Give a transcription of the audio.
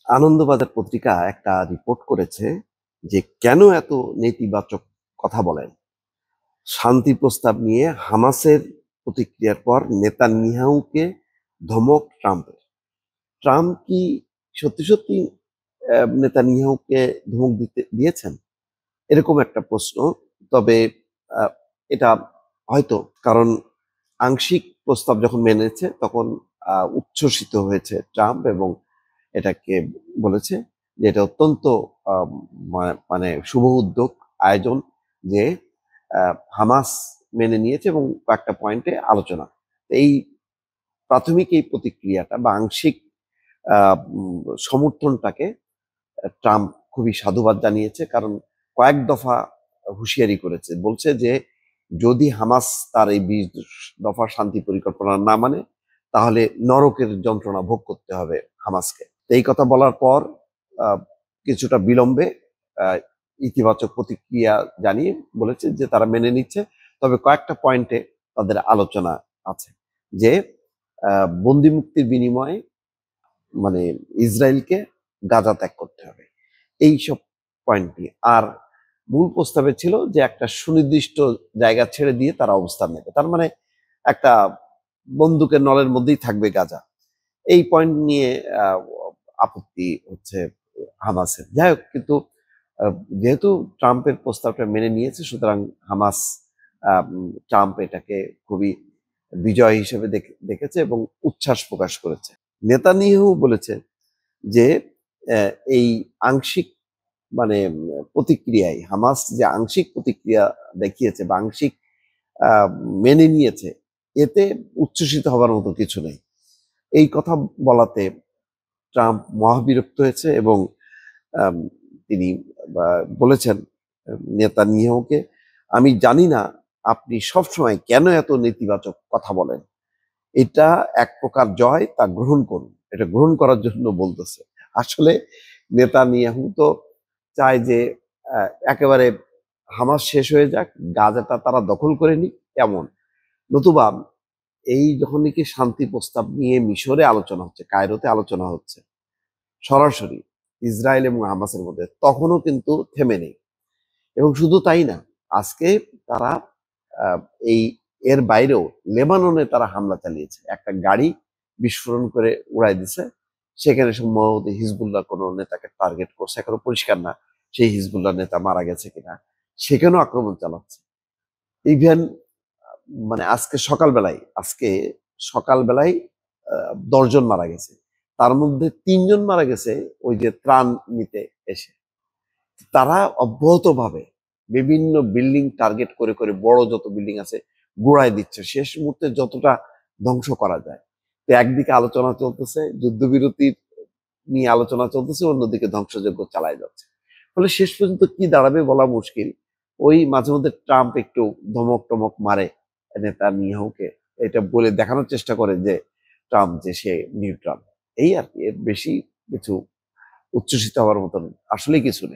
আনন্দবাজার পত্রিকা একটা রিপোর্ট করেছে যে কেন এত নেতিবাচক কথা বলেন। শান্তি প্রস্তাব নিয়ে হামাসের প্রতিক্রিয়ার পর নেতানিয়াহুকে ধমক ট্রাম্পের। ট্রাম্প কি সত্যি সত্যি নেতানিয়াহুকে ধমক দিয়েছেন, এরকম একটা প্রশ্ন। তবে আহ, এটা হয়তো কারণ আংশিক প্রস্তাব যখন মেনেছে তখন উচ্ছ্বসিত হয়েছে ট্রাম্প এবং এটাকে বলেছে যে এটা অত্যন্ত আহ, মানে শুভ উদ্যোগ, আয়োজন, যে হামাস মেনে নিয়েছে এবং কয়েকটা পয়েন্টে আলোচনা। এই প্রাথমিক এই প্রতিক্রিয়াটা বা আংশিক সমর্থনটাকে ট্রাম্প খুবই সাধুবাদ জানিয়েছে, কারণ কয়েক দফা হুঁশিয়ারি করেছে, বলছে যে যদি হামাস তার এই 20 দফার শান্তি পরিকল্পনা না মানে তাহলে নরকের যন্ত্রণা ভোগ করতে হবে হামাসকে। এই কথা বলার পর কিছুটা বিলম্বে আহ, ইতিবাচক প্রতিক্রিয়া জানিয়ে বলেছে যে তারা মেনে নিচ্ছে, তবে কয়েকটা পয়েন্টে তাদের আলোচনা আছে, যে বন্দি মুক্তির বিনিময়ে মানে ইসরায়েলকে গাজা ত্যাগ করতে হবে, এই সব পয়েন্টটি। আর মূল প্রস্তাবে ছিল যে একটা সুনির্দিষ্ট জায়গা ছেড়ে দিয়ে তারা অবস্থান নেবে, তার মানে একটা বন্দুকের নলের মধ্যেই থাকবে গাজা। এই পয়েন্ট নিয়ে আহ, আপত্তি হচ্ছে হামাসের। যাই হোক, কিন্তু আহ, যেহেতু ট্রাম্পের প্রস্তাবটা মেনে নিয়েছে, সুতরাং হামাস ট্রাম্প এটাকে খুবই বিজয় হিসেবে দেখেছে এবং উচ্ছ্বাস প্রকাশ করেছে। নেতানিয়াহু বলেছে যে এই আংশিক মানে প্রতিক্রিয়ায় হামাস যে আংশিক প্রতিক্রিয়া দেখিয়েছে বা আংশিক আহ, মেনে নিয়েছে, এতে উচ্ছ্বসিত হবার মতো কিছু নেই। এই কথা বলাতে ট্রাম্প মহাবিরক্ত হয়েছে এবং আম, তিনি বলেছেন নেতানিয়াহুকে, আমি জানি না আপনি সবসময় কেন এত নেতিবাচক কথা বলেন, এটা এক প্রকার জয়, তা গ্রহণ করুন, এটা গ্রহণ করার জন্য বলতেছে। আসলে নেতানিয়াহু তো চায় যে একেবারে হামাস শেষ হয়ে যাক, গাজাটা তারা দখল করে নিক, এমন। নতুবা এই যখন নাকি শান্তি প্রস্তাব নিয়ে মিশরে আলোচনা হচ্ছে, কায়রোতে আলোচনা হচ্ছে সরাসরি ইসরায়েল এবং হামাসের মধ্যে, তখনও কিন্তু থেমে নেই। এবং শুধু তাই না, আজকে তারা আহ, এই এর বাইরেও লেবাননে তারা হামলা চালিয়েছে, একটা গাড়ি বিস্ফোরণ করে উড়াই দিছে। সেখানে সম্ভবত হিজবুল্লাহ কোনো নেতাকে টার্গেট করছে, এখনো পরিষ্কার না সেই হিজবুল্লাহ নেতা মারা গেছে কিনা। সেখানেও আক্রমণ চালাচ্ছে। ইভেন মানে আজকে সকালবেলায় 10 জন মারা গেছে, তার মধ্যে 3 জন মারা গেছে ওই যে ত্রাণ নিতে এসে। তারা অব্যাহতভাবে বিভিন্ন বিল্ডিং টার্গেট করে করে, বড় যত বিল্ডিং আছে গুড়ায় দিচ্ছে, শেষ মুহূর্তে যতটা ধ্বংস করা যায়। তো একদিকে আলোচনা চলতেছে, যুদ্ধবিরতি নিয়ে আলোচনা চলতেছে, অন্যদিকে ধ্বংসযজ্ঞ চালায় যাচ্ছে। ফলে শেষ পর্যন্ত কি দাঁড়াবে বলা মুশকিল। ওই মাঝে মধ্যে ট্রাম্প একটু ধমক টমক মারে নেতানিয়াহুকে, এটা বলে দেখানোর চেষ্টা করে যে ট্রাম্প যে সে নিউট্রাল। এই আর কি, এর বেশি কিছু উচ্ছ্বসিত হওয়ার মতন আসলে কিছু নেই।